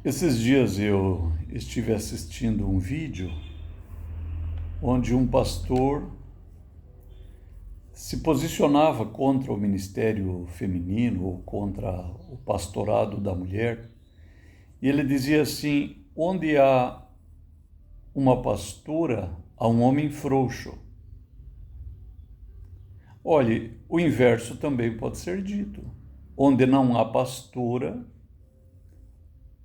Esses dias eu estive assistindo um vídeo onde um pastor se posicionava contra o ministério feminino ou contra o pastorado da mulher. E ele dizia assim: onde há uma pastora, há um homem frouxo. Olhe, o inverso também pode ser dito. Onde não há pastora,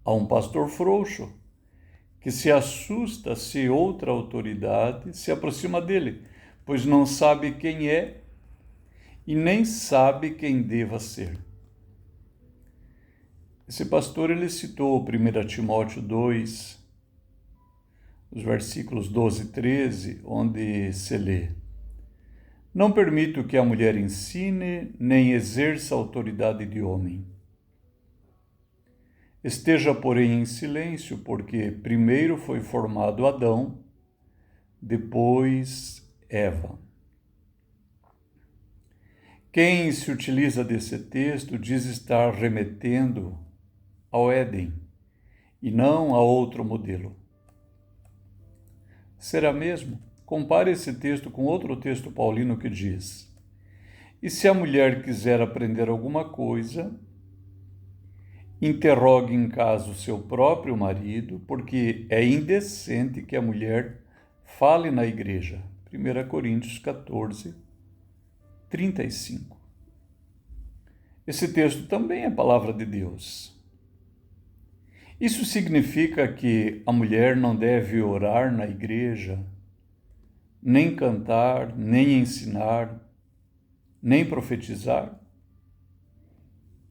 há um pastor frouxo, que se assusta se outra autoridade se aproxima dele, pois não sabe quem é e nem sabe quem deva ser. Esse pastor ele citou 1 Timóteo 2, os versículos 12 e 13, onde se lê: Não permito que a mulher ensine, nem exerça autoridade de homem. Esteja, porém, em silêncio, porque primeiro foi formado Adão, depois Eva. Quem se utiliza desse texto diz estar remetendo ao Éden e não a outro modelo. Será mesmo? Compare esse texto com outro texto paulino que diz: E se a mulher quiser aprender alguma coisa, interrogue em casa o seu próprio marido, porque é indecente que a mulher fale na igreja. 1 Coríntios 14, 35. Esse texto também é palavra de Deus. Isso significa que a mulher não deve orar na igreja, nem cantar, nem ensinar, nem profetizar?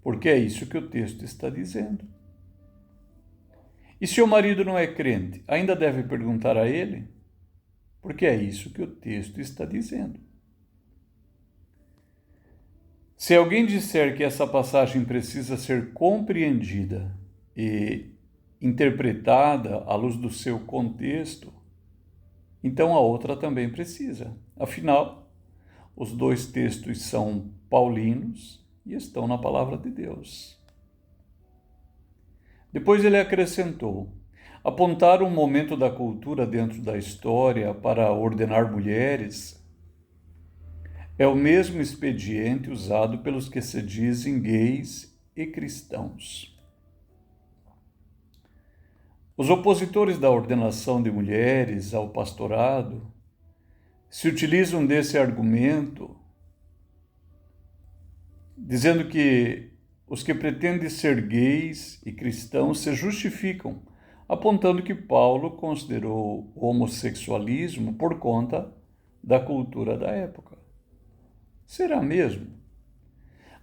Porque é isso que o texto está dizendo. E se o marido não é crente, ainda deve perguntar a ele? Porque é isso que o texto está dizendo. Se alguém disser que essa passagem precisa ser compreendida e interpretada à luz do seu contexto, então a outra também precisa. Afinal, os dois textos são paulinos e estão na palavra de Deus. Depois ele acrescentou: apontar um momento da cultura dentro da história para ordenar mulheres é o mesmo expediente usado pelos que se dizem gays e cristãos. Os opositores da ordenação de mulheres ao pastorado se utilizam desse argumento, dizendo que os que pretendem ser gays e cristãos se justificam, apontando que Paulo considerou o homossexualismo por conta da cultura da época. Será mesmo?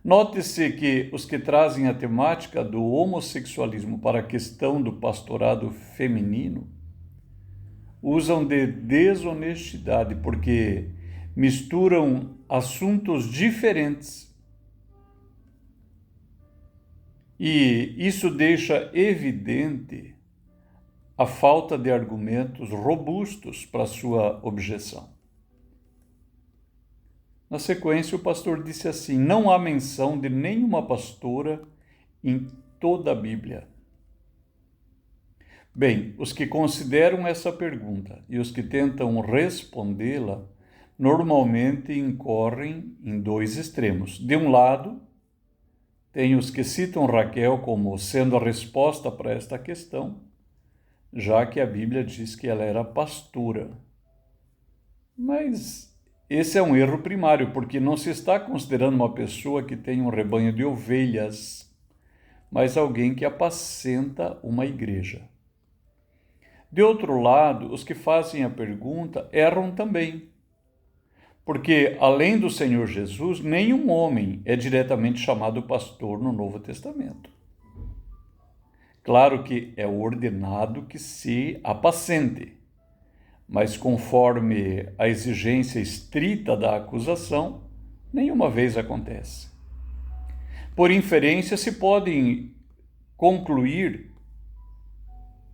Note-se que os que trazem a temática do homossexualismo para a questão do pastorado feminino usam de desonestidade, porque misturam assuntos diferentes. E isso deixa evidente a falta de argumentos robustos para sua objeção. Na sequência, o pastor disse assim: não há menção de nenhuma pastora em toda a Bíblia. Bem, os que consideram essa pergunta e os que tentam respondê-la normalmente incorrem em dois extremos. De um lado, tem os que citam Raquel como sendo a resposta para esta questão, já que a Bíblia diz que ela era pastora. Mas esse é um erro primário, porque não se está considerando uma pessoa que tem um rebanho de ovelhas, mas alguém que apacenta uma igreja. De outro lado, os que fazem a pergunta erram também, porque, além do Senhor Jesus, nenhum homem é diretamente chamado pastor no Novo Testamento. Claro que é ordenado que se apacente, mas conforme a exigência estrita da acusação, nenhuma vez acontece. Por inferência, se podem concluir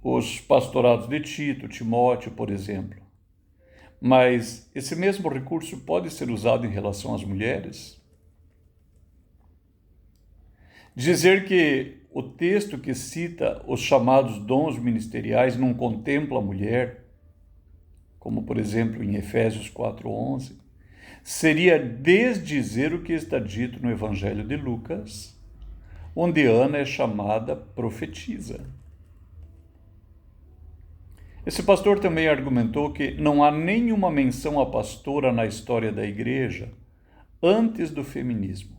os pastorados de Tito, Timóteo, por exemplo. Mas esse mesmo recurso pode ser usado em relação às mulheres? Dizer que o texto que cita os chamados dons ministeriais não contempla a mulher, como por exemplo em Efésios 4:11, seria desdizer o que está dito no Evangelho de Lucas, onde Ana é chamada profetisa. Esse pastor também argumentou que não há nenhuma menção à pastora na história da igreja antes do feminismo.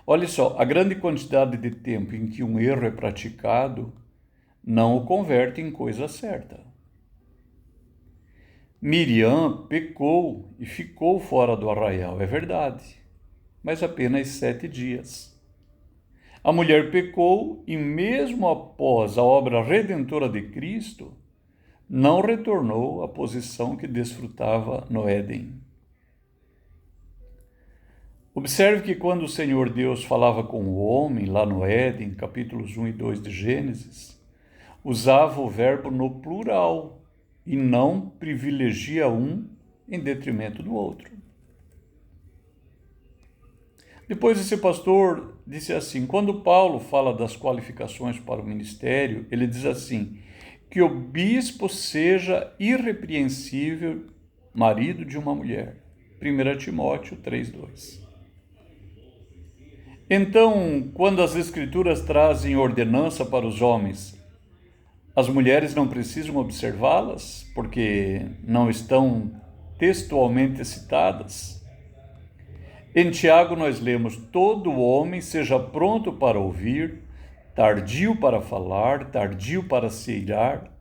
Olha só, a grande quantidade de tempo em que um erro é praticado não o converte em coisa certa. Miriam pecou e ficou fora do arraial, é verdade, mas apenas 7 dias. A mulher pecou e, mesmo após a obra redentora de Cristo, não retornou à posição que desfrutava no Éden. Observe que quando o Senhor Deus falava com o homem, lá no Éden, capítulos 1 e 2 de Gênesis, usava o verbo no plural e não privilegia um em detrimento do outro. Depois esse pastor disse assim, quando Paulo fala das qualificações para o ministério, ele diz assim, que o bispo seja irrepreensível, marido de uma mulher. 1 Timóteo 3:2. Então, quando as Escrituras trazem ordenança para os homens, as mulheres não precisam observá-las, porque não estão textualmente citadas? Em Tiago nós lemos, todo homem seja pronto para ouvir, tardio para falar, tardio para se irar,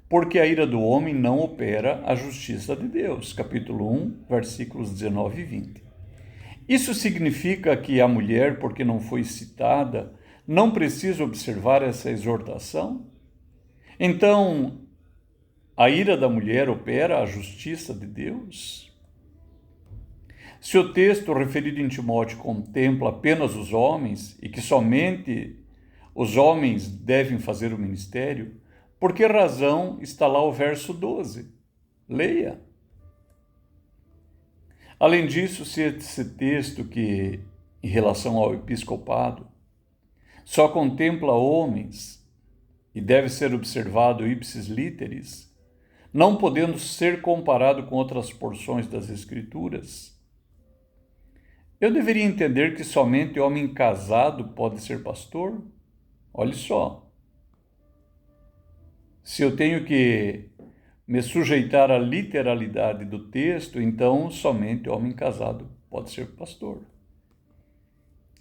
porque a ira do homem não opera a justiça de Deus. Capítulo 1, versículos 19 e 20. Isso significa que a mulher, porque não foi citada, não precisa observar essa exortação? Então, a ira da mulher opera a justiça de Deus? Se o texto referido em Timóteo contempla apenas os homens e que somente os homens devem fazer o ministério, por que razão está lá o verso 12? Leia. Além disso, se esse texto que, em relação ao episcopado, só contempla homens e deve ser observado ipsis literis, não podendo ser comparado com outras porções das Escrituras, eu deveria entender que somente homem casado pode ser pastor? Olhe só. Se eu tenho que me sujeitar à literalidade do texto, então somente homem casado pode ser pastor.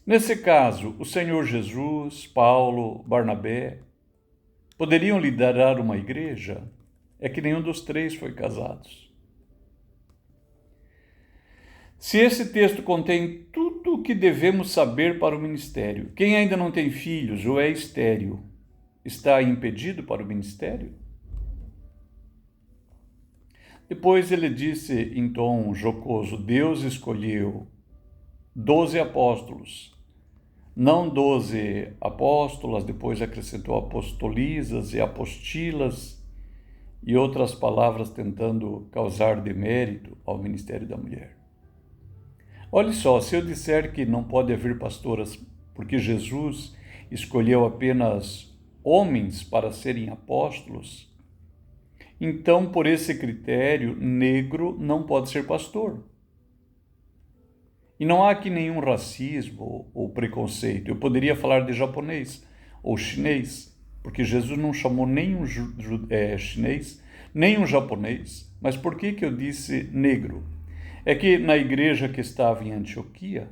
Nesse caso, o Senhor Jesus, Paulo, Barnabé, poderiam liderar uma igreja? É que nenhum dos três foi casado. Se esse texto contém tudo o que devemos saber para o ministério, quem ainda não tem filhos ou é estéril, está impedido para o ministério? Depois ele disse em tom jocoso, Deus escolheu 12 apóstolos, não 12 apóstolas, depois acrescentou apostolisas e apostilas e outras palavras tentando causar demérito ao ministério da mulher. Olhe só, se eu disser que não pode haver pastoras porque Jesus escolheu apenas homens para serem apóstolos, então, por esse critério, negro não pode ser pastor. E não há aqui nenhum racismo ou preconceito. Eu poderia falar de japonês ou chinês, porque Jesus não chamou nenhum chinês, nem um japonês. Mas por que eu disse negro? É que na igreja que estava em Antioquia,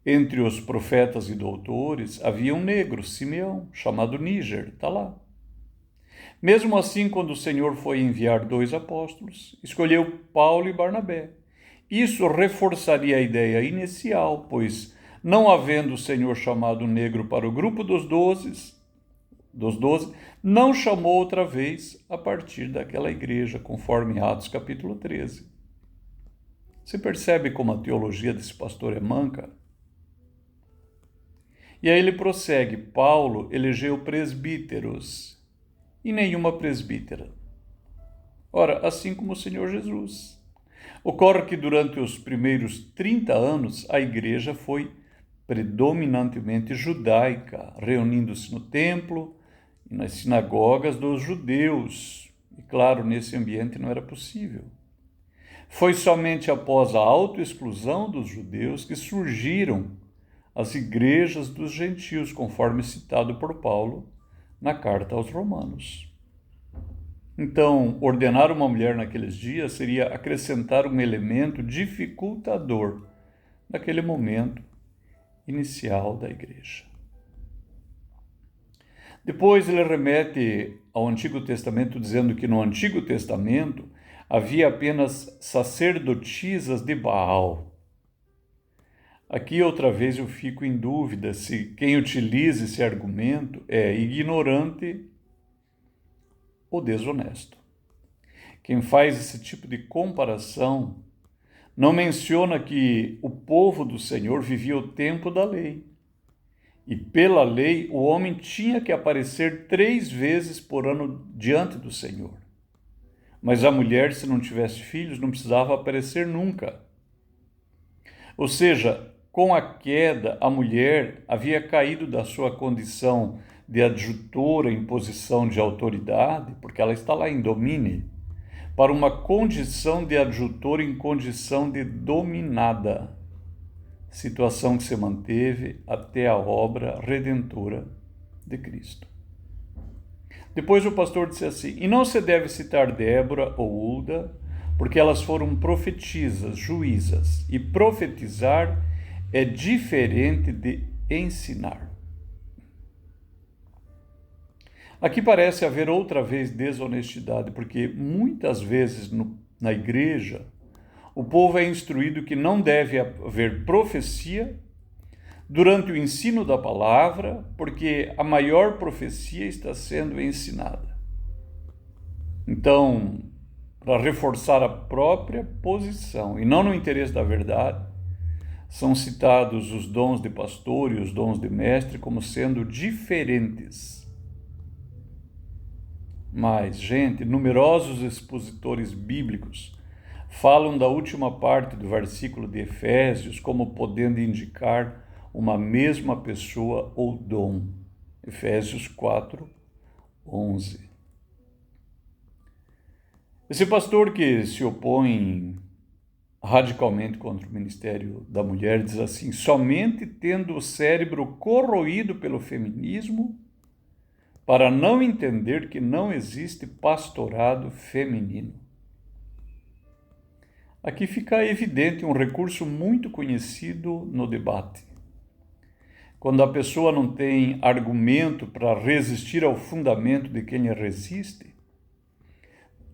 entre os profetas e doutores, havia um negro, Simeão, chamado Níger, está lá. Mesmo assim, quando o Senhor foi enviar 2 apóstolos, escolheu Paulo e Barnabé. Isso reforçaria a ideia inicial, pois, não havendo o Senhor chamado o negro para o grupo dos 12, não chamou outra vez a partir daquela igreja, conforme Atos capítulo 13. Você percebe como a teologia desse pastor é manca? E aí ele prossegue, Paulo elegeu presbíteros e nenhuma presbítera. Ora, assim como o Senhor Jesus. Ocorre que durante os primeiros 30 anos a igreja foi predominantemente judaica, reunindo-se no templo e nas sinagogas dos judeus. E claro, nesse ambiente não era possível. Foi somente após a autoexclusão dos judeus que surgiram as igrejas dos gentios, conforme citado por Paulo na carta aos Romanos. Então, ordenar uma mulher naqueles dias seria acrescentar um elemento dificultador naquele momento inicial da igreja. Depois ele remete ao Antigo Testamento, dizendo que no Antigo Testamento havia apenas sacerdotisas de Baal. Aqui outra vez eu fico em dúvida se quem utiliza esse argumento é ignorante ou desonesto. Quem faz esse tipo de comparação não menciona que o povo do Senhor vivia o tempo da lei. E pela lei, o homem tinha que aparecer 3 vezes por ano diante do Senhor. Mas a mulher, se não tivesse filhos, não precisava aparecer nunca. Ou seja, com a queda, a mulher havia caído da sua condição de adjutora em posição de autoridade, porque ela está lá em domínio, para uma condição de adjutora em condição de dominada, situação que se manteve até a obra redentora de Cristo. Depois o pastor disse assim: e não se deve citar Débora ou Hulda, porque elas foram profetisas, juízas, e profetizar é diferente de ensinar. Aqui parece haver outra vez desonestidade, porque muitas vezes na igreja o povo é instruído que não deve haver profecia durante o ensino da palavra, porque a maior profecia está sendo ensinada. Então, para reforçar a própria posição e não no interesse da verdade, são citados os dons de pastor e os dons de mestre como sendo diferentes. Mas, gente, numerosos expositores bíblicos falam da última parte do versículo de Efésios como podendo indicar uma mesma pessoa ou dom. Efésios 4, 11. Esse pastor que se opõe radicalmente contra o ministério da mulher diz assim: somente tendo o cérebro corroído pelo feminismo, para não entender que não existe pastorado feminino. Aqui fica evidente um recurso muito conhecido no debate. Quando a pessoa não tem argumento para resistir ao fundamento de quem resiste,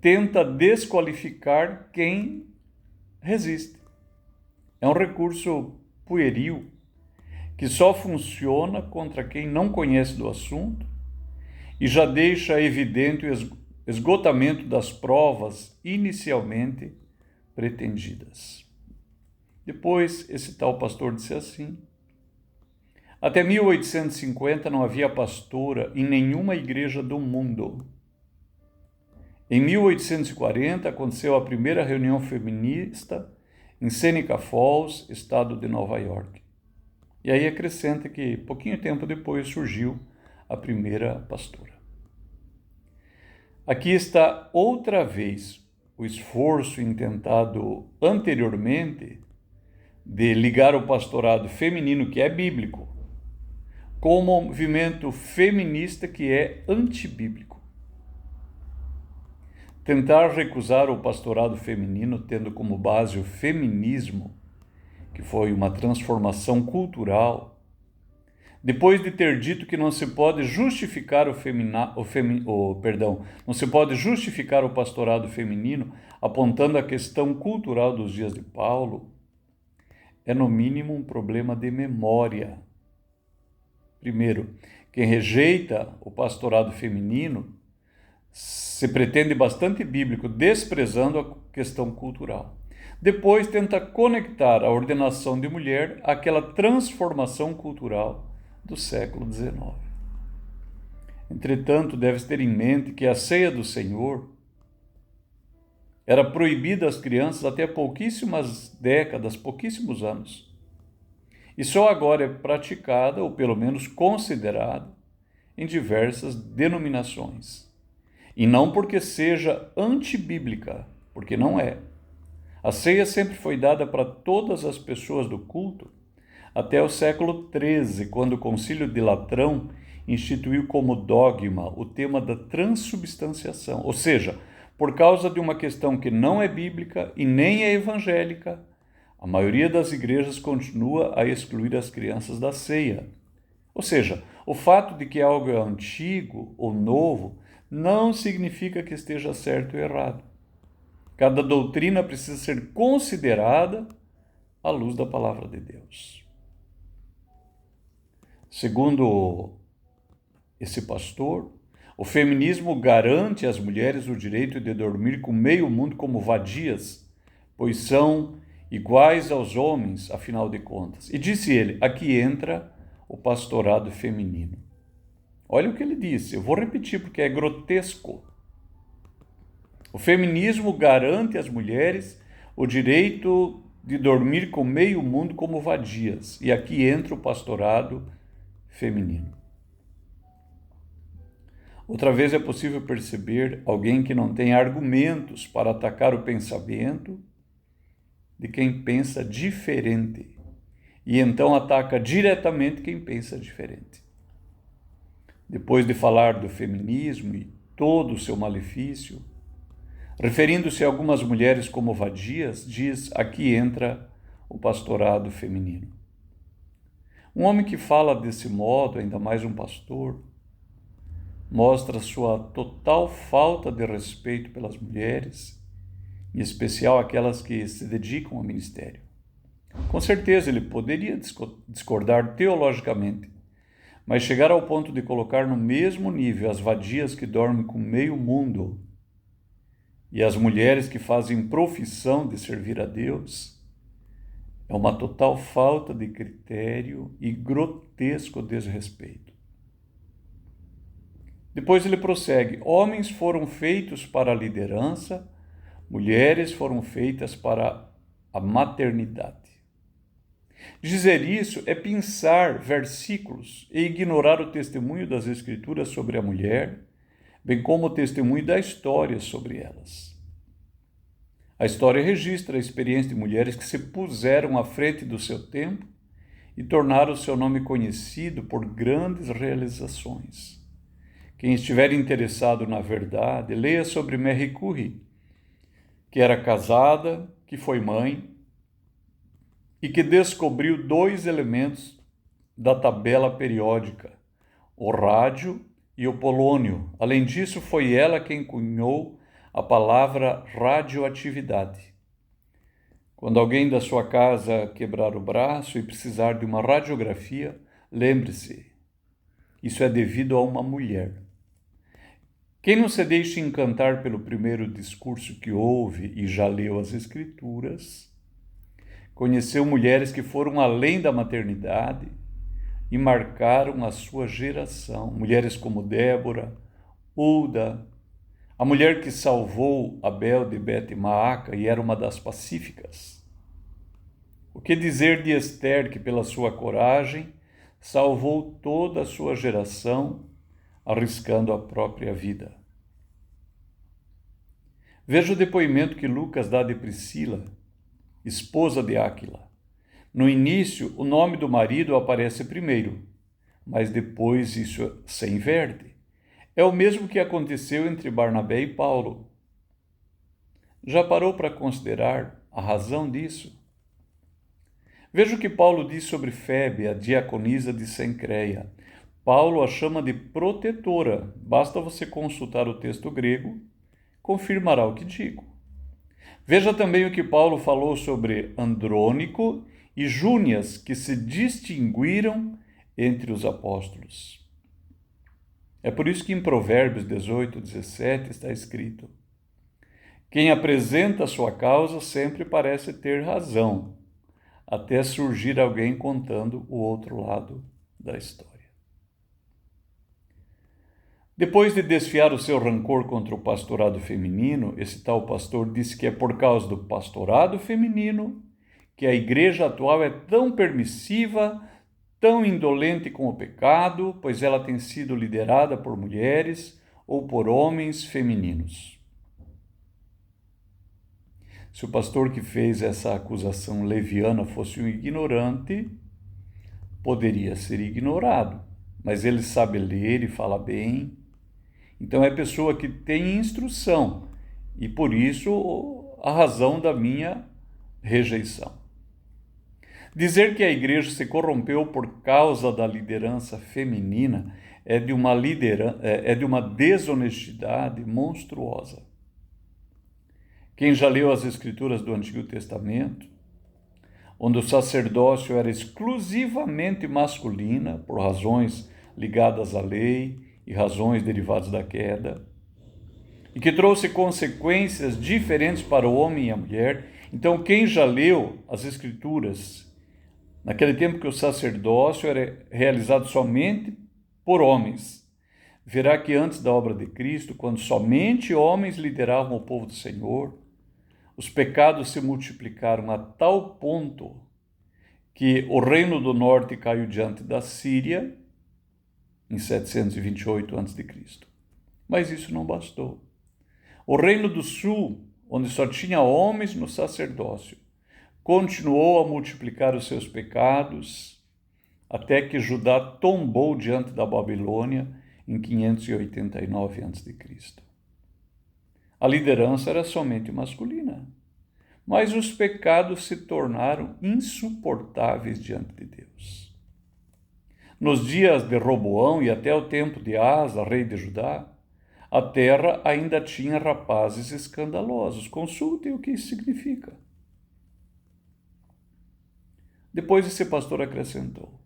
tenta desqualificar quem resiste. É um recurso pueril que só funciona contra quem não conhece do assunto e já deixa evidente o esgotamento das provas inicialmente pretendidas. Depois, esse tal pastor disse assim: até 1850 não havia pastora em nenhuma igreja do mundo. Em 1840 aconteceu a primeira reunião feminista em Seneca Falls, estado de Nova York. E aí acrescenta que pouquinho tempo depois surgiu a primeira pastora. Aqui está outra vez o esforço intentado anteriormente de ligar o pastorado feminino, que é bíblico, com o movimento feminista, que é antibíblico. Tentar recusar o pastorado feminino, tendo como base o feminismo, que foi uma transformação cultural, depois de ter dito que não se pode justificar não se pode justificar o pastorado feminino apontando a questão cultural dos dias de Paulo, é no mínimo um problema de memória. Primeiro, quem rejeita o pastorado feminino se pretende bastante bíblico, desprezando a questão cultural. Depois tenta conectar a ordenação de mulher àquela transformação cultural do século XIX. Entretanto, deve-se ter em mente que a ceia do Senhor era proibida às crianças até pouquíssimas décadas, pouquíssimos anos. e só agora é praticada, ou pelo menos considerada, em diversas denominações. E não porque seja antibíblica, porque não é. A ceia sempre foi dada para todas as pessoas do culto, até o século XIII, quando o Concílio de Latrão instituiu como dogma o tema da transubstanciação, ou seja, por causa de uma questão que não é bíblica e nem é evangélica, a maioria das igrejas continua a excluir as crianças da ceia. Ou seja, o fato de que algo é antigo ou novo não significa que esteja certo ou errado. Cada doutrina precisa ser considerada à luz da palavra de Deus. Segundo esse pastor, o feminismo garante às mulheres o direito de dormir com meio mundo como vadias, pois são iguais aos homens, afinal de contas. E disse ele, aqui entra o pastorado feminino. Olha o que ele disse, eu vou repetir porque é grotesco. O feminismo garante às mulheres o direito de dormir com meio mundo como vadias, e aqui entra o pastorado feminino. Outra vez é possível perceber alguém que não tem argumentos para atacar o pensamento de quem pensa diferente, e então ataca diretamente quem pensa diferente. Depois de falar do feminismo e todo o seu malefício, referindo-se a algumas mulheres como vadias, diz, aqui entra o pastorado feminino. Um homem que fala desse modo, ainda mais um pastor, mostra sua total falta de respeito pelas mulheres, em especial aquelas que se dedicam ao ministério. Com certeza ele poderia discordar teologicamente, mas chegar ao ponto de colocar no mesmo nível as vadias que dormem com meio mundo e as mulheres que fazem profissão de servir a Deus é uma total falta de critério e grotesco desrespeito. Depois ele prossegue, homens foram feitos para a liderança, mulheres foram feitas para a maternidade. Dizer isso é pensar versículos e ignorar o testemunho das Escrituras sobre a mulher, bem como o testemunho da história sobre elas. A história registra a experiência de mulheres que se puseram à frente do seu tempo e tornaram o seu nome conhecido por grandes realizações. Quem estiver interessado na verdade, leia sobre Marie Curie, que era casada, que foi mãe, e que descobriu 2 elementos da tabela periódica, o rádio e o polônio. Além disso, foi ela quem cunhou a palavra radioatividade. Quando alguém da sua casa quebrar o braço e precisar de uma radiografia, lembre-se, isso é devido a uma mulher. Quem não se deixa encantar pelo primeiro discurso que ouve e já leu as Escrituras, conheceu mulheres que foram além da maternidade e marcaram a sua geração. Mulheres como Débora, Hulda, a mulher que salvou Abel de Bet-Maaca e era uma das pacíficas. O que dizer de Esther, que pela sua coragem salvou toda a sua geração, arriscando a própria vida? Veja o depoimento que Lucas dá de Priscila, esposa de Áquila. No início, o nome do marido aparece primeiro, mas depois isso se inverte. É o mesmo que aconteceu entre Barnabé e Paulo. Já parou para considerar a razão disso? Veja o que Paulo diz sobre Febe, a diaconisa de Cencreia. Paulo a chama de protetora. Basta você consultar o texto grego, confirmará o que digo. Veja também o que Paulo falou sobre Andrônico e Júnias, que se distinguiram entre os apóstolos. É por isso que em Provérbios 18, 17 está escrito: quem apresenta a sua causa sempre parece ter razão, até surgir alguém contando o outro lado da história. Depois de desfiar o seu rancor contra o pastorado feminino, esse tal pastor disse que é por causa do pastorado feminino que a igreja atual é tão permissiva, tão indolente com o pecado, pois ela tem sido liderada por mulheres ou por homens femininos. Se o pastor que fez essa acusação leviana fosse um ignorante, poderia ser ignorado, mas ele sabe ler e fala bem. Então é pessoa que tem instrução e por isso a razão da minha rejeição. Dizer que a igreja se corrompeu por causa da liderança feminina é de uma desonestidade monstruosa. Quem já leu as escrituras do Antigo Testamento, onde o sacerdócio era exclusivamente masculina, por razões ligadas à lei e razões derivadas da queda, e que trouxe consequências diferentes para o homem e a mulher. Então, quem já leu as escrituras, naquele tempo que o sacerdócio era realizado somente por homens, verá que antes da obra de Cristo, quando somente homens lideravam o povo do Senhor, os pecados se multiplicaram a tal ponto que o reino do norte caiu diante da Síria em 728 a.C. Mas isso não bastou. O reino do sul, onde só tinha homens no sacerdócio, continuou a multiplicar os seus pecados até que Judá tombou diante da Babilônia em 589 a.C. A liderança era somente masculina, mas os pecados se tornaram insuportáveis diante de Deus. Nos dias de Roboão e até o tempo de Asa, rei de Judá, a terra ainda tinha rapazes escandalosos. Consultem o que isso significa. Depois esse pastor acrescentou: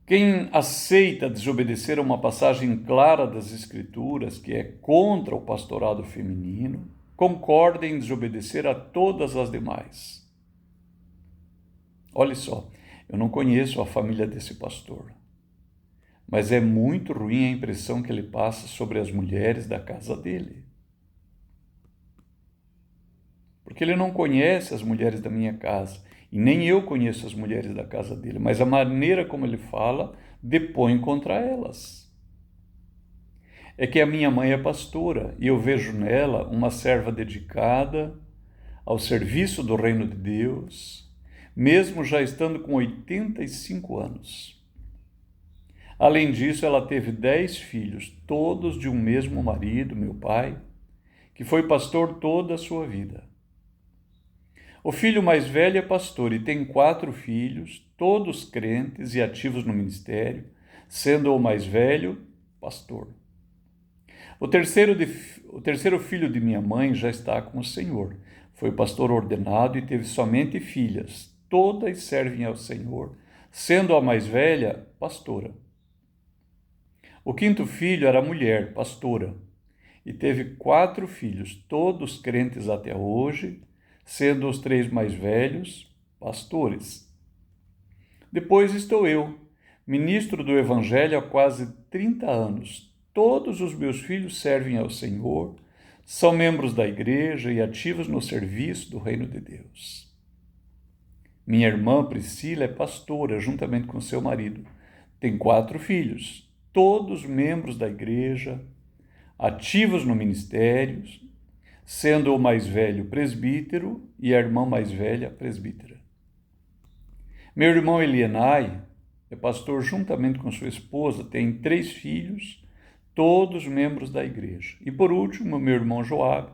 quem aceita desobedecer a uma passagem clara das Escrituras, que é contra o pastorado feminino, concorda em desobedecer a todas as demais. Olha só, eu não conheço a família desse pastor, mas é muito ruim a impressão que ele passa sobre as mulheres da casa dele. Porque ele não conhece as mulheres da minha casa. E nem eu conheço as mulheres da casa dele, mas a maneira como ele fala depõe contra elas. É que a minha mãe é pastora e eu vejo nela uma serva dedicada ao serviço do reino de Deus, mesmo já estando com 85 anos. Além disso, ela teve 10 filhos, todos de um mesmo marido, meu pai, que foi pastor toda a sua vida. O filho mais velho é pastor e tem 4 filhos, todos crentes e ativos no ministério, sendo o mais velho pastor. O terceiro filho de minha mãe já está com o Senhor. Foi pastor ordenado e teve somente filhas. Todas servem ao Senhor, sendo a mais velha pastora. O 5º filho era mulher, pastora, e teve 4 filhos, todos crentes até hoje, sendo os 3 mais velhos pastores. Depois estou eu, ministro do Evangelho há quase 30 anos. Todos os meus filhos servem ao Senhor, são membros da igreja e ativos no serviço do reino de Deus. Minha irmã Priscila é pastora, juntamente com seu marido. Tem 4 filhos, todos membros da igreja, ativos no ministério, sendo o mais velho presbítero e a irmã mais velha presbítera. Meu irmão Elienai é pastor juntamente com sua esposa, tem 3 filhos, todos membros da igreja. E por último, meu irmão Joabe,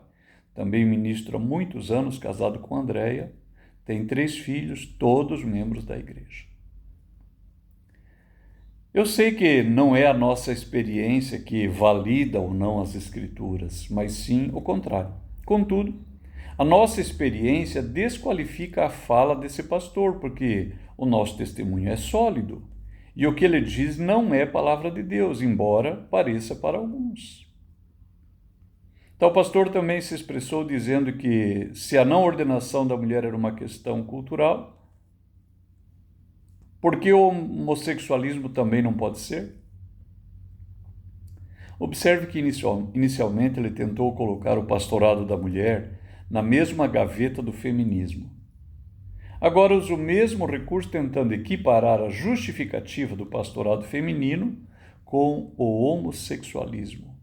também ministro há muitos anos, casado com Andréia, tem 3 filhos, todos membros da igreja. Eu sei que não é a nossa experiência que valida ou não as Escrituras, mas sim o contrário. Contudo, a nossa experiência desqualifica a fala desse pastor, porque o nosso testemunho é sólido e o que ele diz não é palavra de Deus, embora pareça para alguns. Tal pastor também se expressou dizendo que se a não ordenação da mulher era uma questão cultural, por que o homossexualismo também não pode ser? Observe que inicialmente ele tentou colocar o pastorado da mulher na mesma gaveta do feminismo. Agora usa o mesmo recurso tentando equiparar a justificativa do pastorado feminino com o homossexualismo.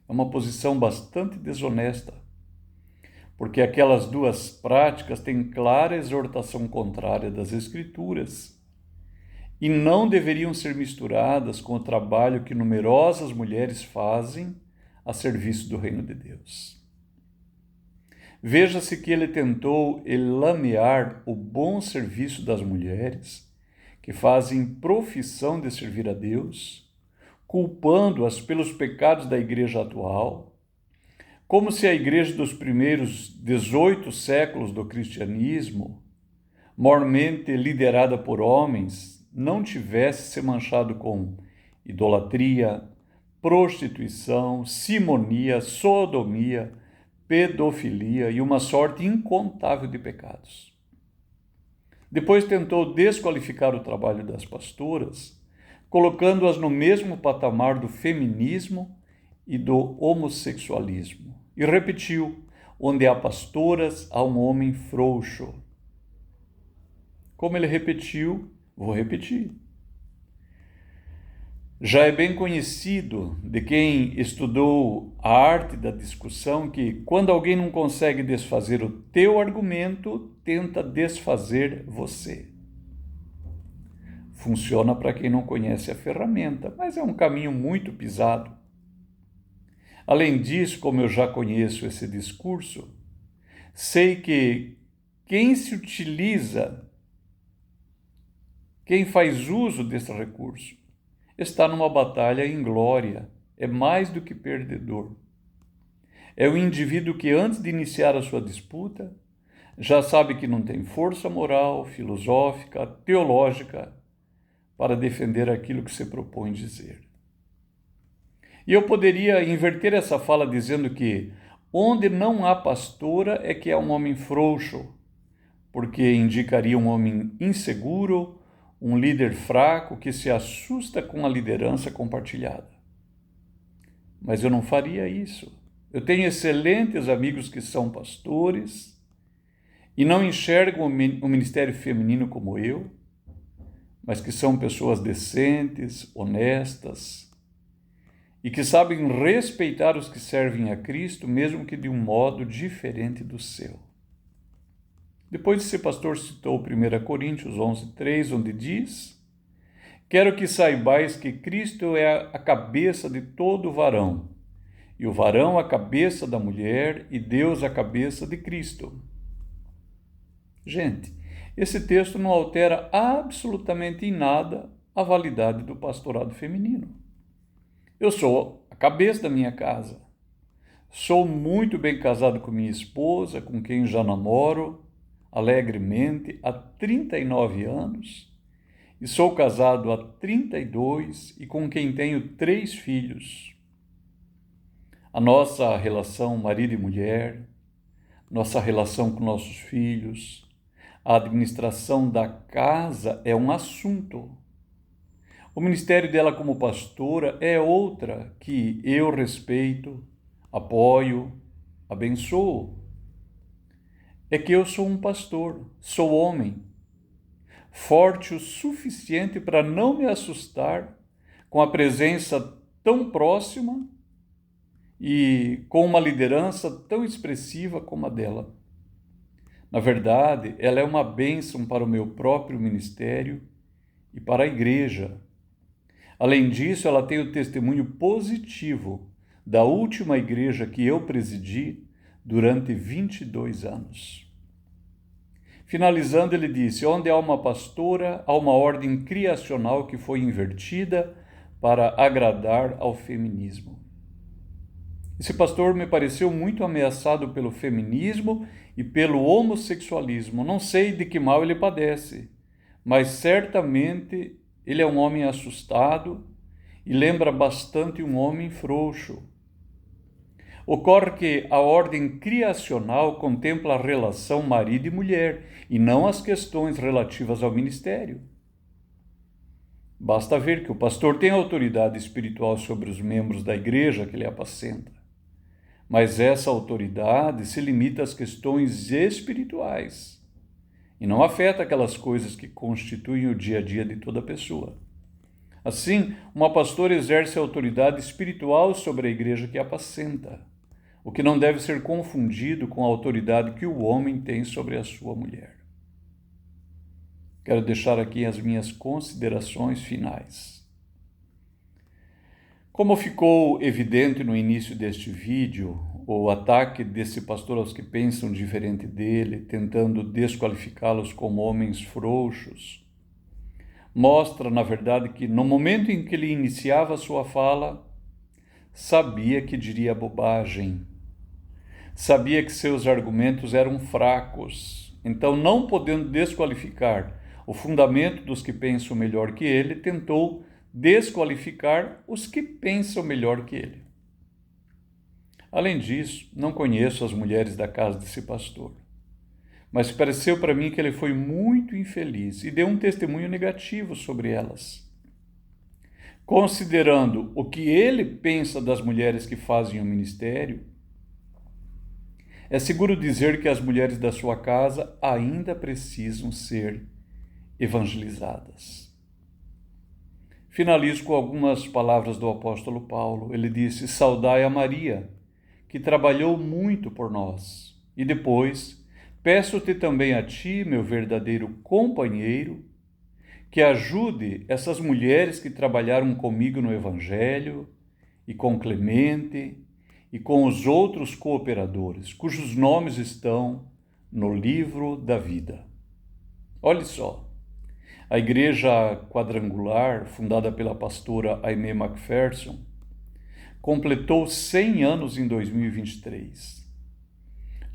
É uma posição bastante desonesta, porque aquelas duas práticas têm clara exortação contrária das Escrituras e não deveriam ser misturadas com o trabalho que numerosas mulheres fazem a serviço do reino de Deus. Veja-se que ele tentou lamear o bom serviço das mulheres que fazem profissão de servir a Deus, culpando-as pelos pecados da igreja atual, como se a igreja dos primeiros 18 séculos do cristianismo, mormente liderada por homens, não tivesse se manchado com idolatria, prostituição, simonia, sodomia, pedofilia e uma sorte incontável de pecados. Depois tentou desqualificar o trabalho das pastoras, colocando-as no mesmo patamar do feminismo e do homossexualismo. E repetiu: onde há pastoras, há um homem frouxo. Como ele repetiu, vou repetir. Já é bem conhecido de quem estudou a arte da discussão que, quando alguém não consegue desfazer o teu argumento, tenta desfazer você. Funciona para quem não conhece a ferramenta, mas é um caminho muito pisado. Além disso, como eu já conheço esse discurso, sei que quem faz uso desse recurso, está numa batalha inglória, é mais do que perdedor. É o indivíduo que, antes de iniciar a sua disputa, já sabe que não tem força moral, filosófica, teológica para defender aquilo que se propõe dizer. E eu poderia inverter essa fala dizendo que onde não há pastora é que há um homem frouxo, porque indicaria um homem inseguro, um líder fraco que se assusta com a liderança compartilhada. Mas eu não faria isso. Eu tenho excelentes amigos que são pastores e não enxergam o ministério feminino como eu, mas que são pessoas decentes, honestas e que sabem respeitar os que servem a Cristo, mesmo que de um modo diferente do seu. Depois esse pastor citou 1 Coríntios 11:3, onde diz: quero que saibais que Cristo é a cabeça de todo varão, e o varão a cabeça da mulher, e Deus a cabeça de Cristo. Gente, esse texto não altera absolutamente em nada a validade do pastorado feminino. Eu sou a cabeça da minha casa. Sou muito bem casado com minha esposa, com quem já namoro alegremente há 39 anos, e sou casado há 32 e com quem tenho 3 filhos. A nossa relação marido e mulher, nossa relação com nossos filhos, a administração da casa é um assunto. O ministério dela como pastora é outra que eu respeito, apoio, abençoo. É que eu sou um pastor, sou homem, forte o suficiente para não me assustar com a presença tão próxima e com uma liderança tão expressiva como a dela. Na verdade, ela é uma bênção para o meu próprio ministério e para a igreja. Além disso, ela tem o testemunho positivo da última igreja que eu presidi durante 22 anos. Finalizando, ele disse: onde há uma pastora, há uma ordem criacional que foi invertida para agradar ao feminismo. Esse pastor me pareceu muito ameaçado pelo feminismo e pelo homossexualismo. Não sei de que mal ele padece, mas certamente ele é um homem assustado e lembra bastante um homem frouxo. Ocorre que a ordem criacional contempla a relação marido e mulher, e não as questões relativas ao ministério. Basta ver que o pastor tem autoridade espiritual sobre os membros da igreja que ele apacenta, mas essa autoridade se limita às questões espirituais e não afeta aquelas coisas que constituem o dia a dia de toda pessoa. Assim, uma pastora exerce autoridade espiritual sobre a igreja que apacenta, o que não deve ser confundido com a autoridade que o homem tem sobre a sua mulher. Quero deixar aqui as minhas considerações finais. Como ficou evidente no início deste vídeo, o ataque desse pastor aos que pensam diferente dele, tentando desqualificá-los como homens frouxos, mostra, na verdade, que no momento em que ele iniciava a sua fala, sabia que diria bobagem, sabia que seus argumentos eram fracos, então, não podendo desqualificar o fundamento dos que pensam melhor que ele, tentou desqualificar os que pensam melhor que ele. Além disso, não conheço as mulheres da casa desse pastor, mas pareceu para mim que ele foi muito infeliz e deu um testemunho negativo sobre elas. Considerando o que ele pensa das mulheres que fazem o ministério, é seguro dizer que as mulheres da sua casa ainda precisam ser evangelizadas. Finalizo com algumas palavras do apóstolo Paulo. Ele disse: saudai a Maria, que trabalhou muito por nós. E depois, peço-te também a ti, meu verdadeiro companheiro, que ajude essas mulheres que trabalharam comigo no Evangelho, e com Clemente, e com os outros cooperadores, cujos nomes estão no livro da vida. Olhe só, a Igreja Quadrangular, fundada pela pastora Aimee McPherson, completou 100 anos em 2023.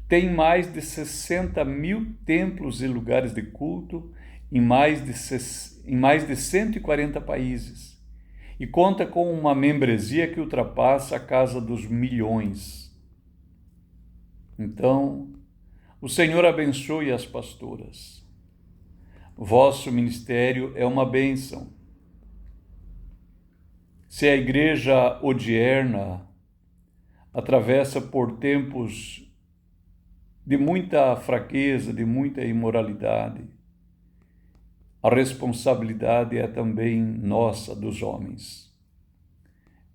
Tem mais de 60 mil templos e lugares de culto em mais de 140 países e conta com uma membresia que ultrapassa a casa dos milhões. Então, o Senhor abençoe as pastoras. Vosso ministério é uma bênção. Se a igreja odierna atravessa por tempos de muita fraqueza, de muita imoralidade, a responsabilidade é também nossa, dos homens.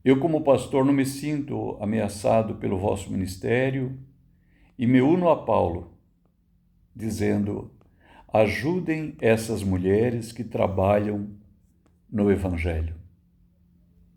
Eu, como pastor, não me sinto ameaçado pelo vosso ministério e me uno a Paulo, dizendo: ajudem essas mulheres que trabalham no Evangelho.